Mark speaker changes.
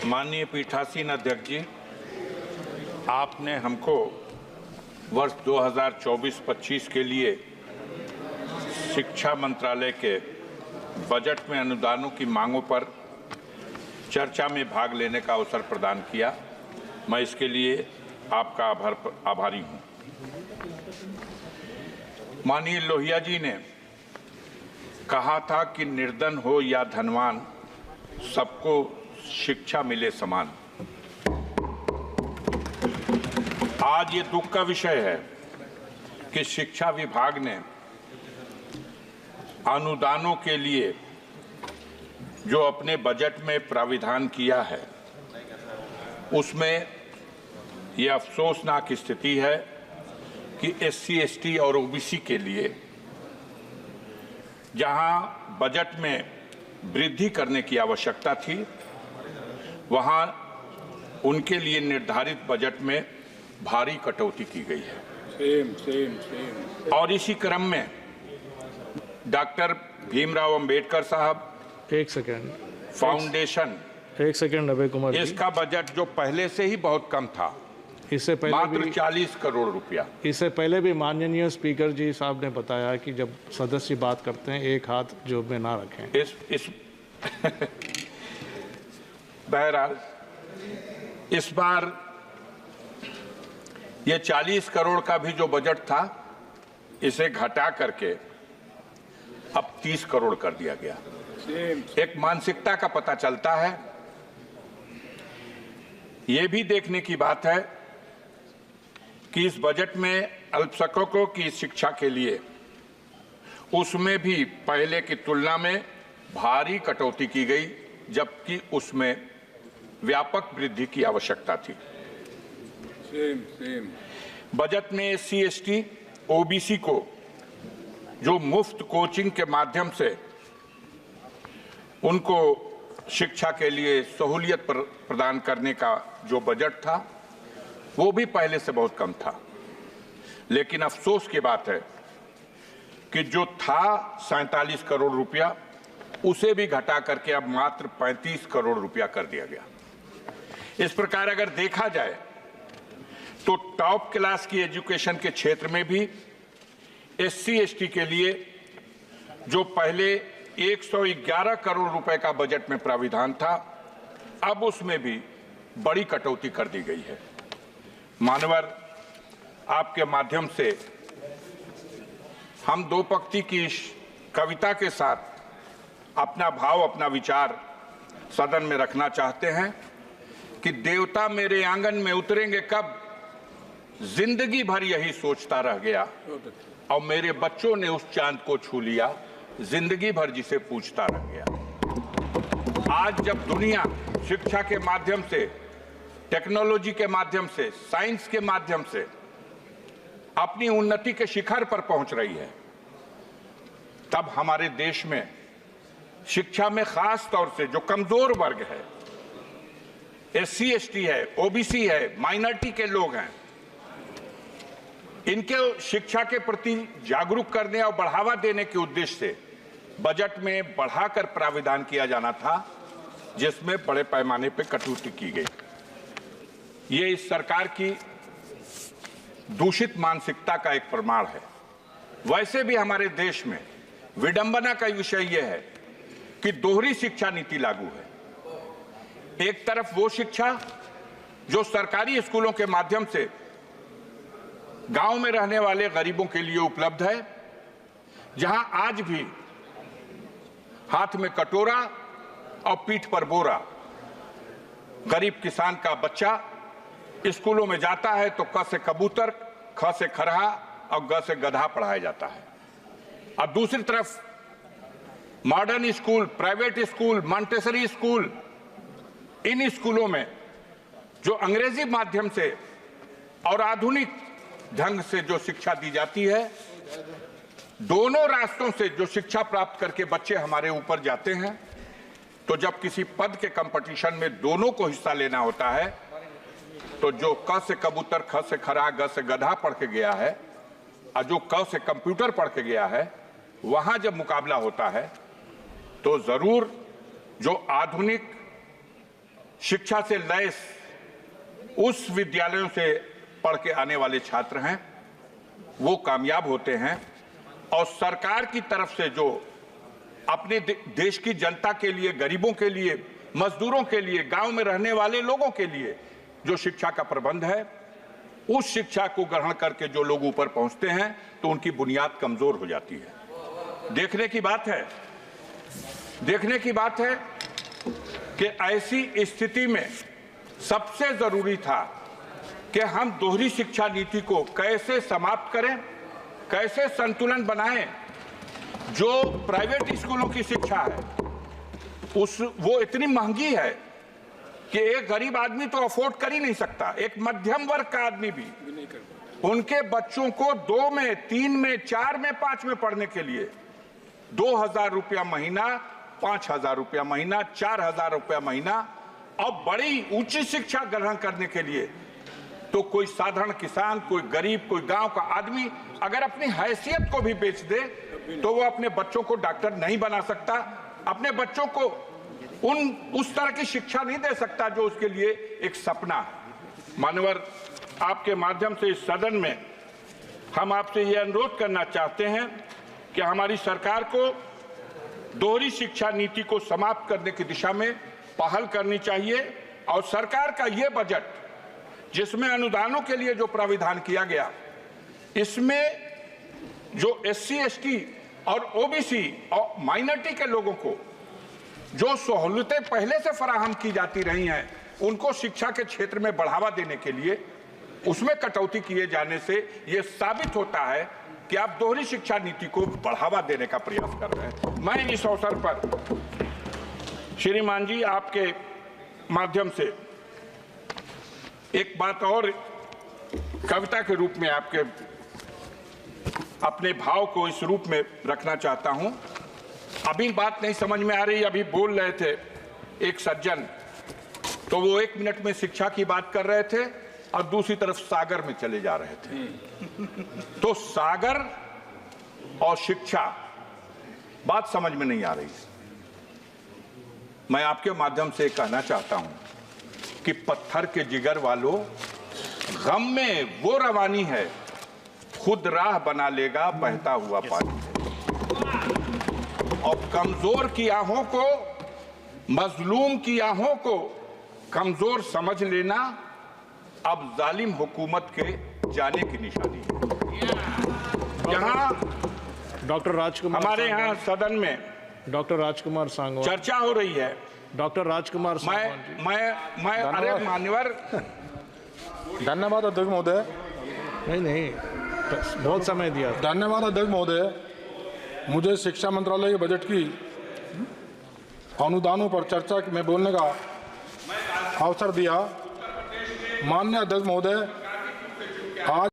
Speaker 1: माननीय पीठासीन अध्यक्ष जी, आपने हमको वर्ष 2024-25 के लिए शिक्षा मंत्रालय के बजट में अनुदानों की मांगों पर चर्चा में भाग लेने का अवसर प्रदान किया। मैं इसके लिए आपका आभारी हूं। माननीय लोहिया जी ने कहा था कि निर्धन हो या धनवान, सबको शिक्षा मिले समान। आज ये दुख का विषय है कि शिक्षा विभाग ने अनुदानों के लिए जो अपने बजट में प्राविधान किया है, उसमें यह अफसोसनाक स्थिति है कि SC, ST और OBC के लिए जहां बजट में वृद्धि करने की आवश्यकता थी, वहां उनके लिए निर्धारित बजट में भारी कटौती की गई है। और इसी क्रम में डॉक्टर भीमराव अंबेडकर साहब फाउंडेशन,
Speaker 2: एक सेकंड अभय कुमार जी,
Speaker 1: इसका बजट जो पहले से ही बहुत कम था,
Speaker 2: इससे पहले
Speaker 1: मात्र 40 करोड़ रुपया।
Speaker 2: इससे पहले भी माननीय स्पीकर जी साहब ने बताया कि जब सदस्य बात करते हैं एक हाथ जेब में ना रखें।
Speaker 1: इस बहरहाल इस बार ये 40 करोड़ का भी जो बजट था, इसे घटा करके अब 30 करोड़ कर दिया गया। एक मानसिकता का पता चलता है। ये भी देखने की बात है कि इस बजट में अल्पसंख्यकों की शिक्षा के लिए उसमें भी पहले की तुलना में भारी कटौती की गई, जबकि उसमें व्यापक वृद्धि की आवश्यकता थी। बजट में SC, ST, OBC को जो मुफ्त कोचिंग के माध्यम से उनको शिक्षा के लिए सहूलियत प्रदान करने का जो बजट था, वो भी पहले से बहुत कम था। लेकिन अफसोस की बात है कि जो था 47 करोड़ रुपया, उसे भी घटा करके अब मात्र 35 करोड़ रुपया कर दिया गया। इस प्रकार अगर देखा जाए तो टॉप क्लास की एजुकेशन के क्षेत्र में भी SC, ST के लिए जो पहले 111 करोड़ रुपए का बजट में प्राविधान था, अब उसमें भी बड़ी कटौती कर दी गई है। मानवर, आपके माध्यम से हम दो पंक्ति की कविता के साथ अपना भाव, अपना विचार सदन में रखना चाहते हैं कि देवता मेरे आंगन में उतरेंगे कब, जिंदगी भर यही सोचता रह गया, और मेरे बच्चों ने उस चांद को छू लिया, जिंदगी भर जिसे पूछता रह गया। आज जब दुनिया शिक्षा के माध्यम से, टेक्नोलॉजी के माध्यम से, साइंस के माध्यम से अपनी उन्नति के शिखर पर पहुंच रही है, तब हमारे देश में शिक्षा में खास तौर से जो कमजोर वर्ग है, SC, ST है, OBC है, माइनॉरिटी के लोग हैं, इनके शिक्षा के प्रति जागरूक करने और बढ़ावा देने के उद्देश्य से बजट में बढ़ाकर प्राविधान किया जाना था, जिसमें बड़े पैमाने पर कटौती की गई। ये इस सरकार की दूषित मानसिकता का एक प्रमाण है। वैसे भी हमारे देश में विडंबना का विषय यह है कि दोहरी शिक्षा नीति लागू है। एक तरफ वो शिक्षा जो सरकारी स्कूलों के माध्यम से गांव में रहने वाले गरीबों के लिए उपलब्ध है, जहां आज भी हाथ में कटोरा और पीठ पर बोरा गरीब किसान का बच्चा स्कूलों में जाता है तो क से कबूतर, ख से खरहा और ग से गधा पढ़ाया जाता है। और दूसरी तरफ modern school, private school, Montessori school, इन स्कूलों में जो अंग्रेजी माध्यम से और आधुनिक ढंग से जो शिक्षा दी जाती है, दोनों रास्तों से जो शिक्षा प्राप्त करके बच्चे हमारे ऊपर जाते हैं, तो जब किसी पद के कंपटीशन में दोनों को हिस्सा लेना होता है, तो जो क से कबूतर, ख से खरा, ग से गधा पढ़ के गया है और जो क से कंप्यूटर पढ़ के गया है, वहां जब मुकाबला होता है तो जरूर जो आधुनिक शिक्षा से लैस उस विद्यालयों से पढ़ के आने वाले छात्र हैं, वो कामयाब होते हैं। और सरकार की तरफ से जो अपने देश की जनता के लिए, गरीबों के लिए, मजदूरों के लिए, गांव में रहने वाले लोगों के लिए जो शिक्षा का प्रबंध है, उस शिक्षा को ग्रहण करके जो लोग ऊपर पहुंचते हैं तो उनकी बुनियाद कमजोर हो जाती है। देखने की बात है कि ऐसी स्थिति में सबसे जरूरी था कि हम दोहरी शिक्षा नीति को कैसे समाप्त करें, कैसे संतुलन बनाएं। जो प्राइवेट स्कूलों की शिक्षा है वो इतनी महंगी है कि एक गरीब आदमी तो अफोर्ड कर ही नहीं सकता, एक मध्यम वर्ग का आदमी भी उनके बच्चों को 2 में, 3 में, 4 में, 5 में पढ़ने के लिए 2,000 रुपया महीना, 5,000 रुपया महीना, 4,000 रुपया महीना, और बड़ी ऊंची शिक्षा ग्रहण करने के लिए तो कोई साधारण किसान, कोई गरीब, कोई गांव का आदमी अगर अपनी हैसियत को भी बेच दे तो वो अपने बच्चों को डॉक्टर नहीं बना सकता, अपने बच्चों को उस तरह की शिक्षा नहीं दे सकता जो उसके लिए एक सपना है। मान्यवर, आपके माध्यम से इस सदन में हम आपसे यह अनुरोध करना चाहते हैं कि हमारी सरकार को दोहरी शिक्षा नीति को समाप्त करने की दिशा में पहल करनी चाहिए। और सरकार का यह बजट जिसमें अनुदानों के लिए जो प्राविधान किया गया, इसमें जो SC, ST और OBC और माइनॉरिटी के लोगों को जो सहूलतें पहले से फराहम की जाती रही हैं, उनको शिक्षा के क्षेत्र में बढ़ावा देने के लिए उसमें कटौती किए जाने से यह साबित होता है कि आप दोहरी शिक्षा नीति को बढ़ावा देने का प्रयास कर रहे हैं। मैं इस अवसर पर श्रीमान जी आपके माध्यम से एक बात और कविता के रूप में आपके अपने भाव को इस रूप में रखना चाहता हूं। अभी बात नहीं समझ में आ रही, अभी बोल रहे थे एक सज्जन, तो वो 1 मिनट में शिक्षा की बात कर रहे थे और दूसरी तरफ सागर में चले जा रहे थे। तो सागर और शिक्षा बात समझ में नहीं आ रही। मैं आपके माध्यम से कहना चाहता हूं कि पत्थर के जिगर वालों, गम में वो रवानी है, खुद राह बना लेगा बहता हुआ पानी। और कमजोर की आहों को, मजलूम की आहों को कमजोर समझ लेना अब जालिम हुकूमत के जाने की निशानी है। यहाँ
Speaker 2: डॉक्टर राजकुमार,
Speaker 1: हमारे यहाँ सदन में
Speaker 2: डॉक्टर राजकुमार सांगवान
Speaker 1: चर्चा हो रही है।
Speaker 2: डॉक्टर राजकुमार सांगवान जी।
Speaker 1: मैं अरे मान्यवर,
Speaker 3: धन्यवाद अध्यक्ष महोदय।
Speaker 2: नहीं, बहुत समय दिया।
Speaker 3: धन्यवाद अध्यक्ष महोदय। मुझे शिक्षा मंत्रालय के बजट की अनुदानों पर चर्चा में बोलने का अवसर दिया। माननीय अध्यक्ष महोदय, आज